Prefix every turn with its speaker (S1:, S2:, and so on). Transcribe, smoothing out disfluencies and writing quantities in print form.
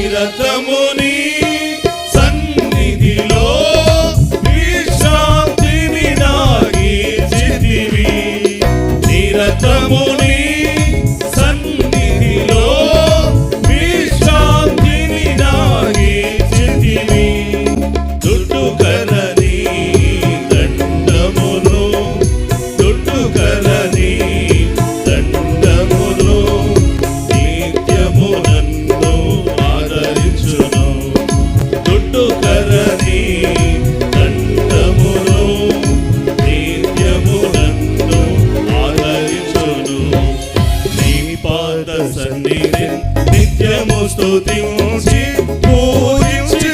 S1: నిరతముని సన్నిధిలో విశ్రాంతిని నాగీచితివి. నిరతముని సన్నిధిలో విశ్రాంతిని నాగీచితివి. దుడ్డుకరని దండమును దుడ్డుకరని దండమును నిత్యము నన్ను ఆదరించును. దుడ్డుకరని దండమును నిత్యము నన్ను ఆదరించును. నీ పాద సన్నిధి నిత్యము స్తుతించి పూజించి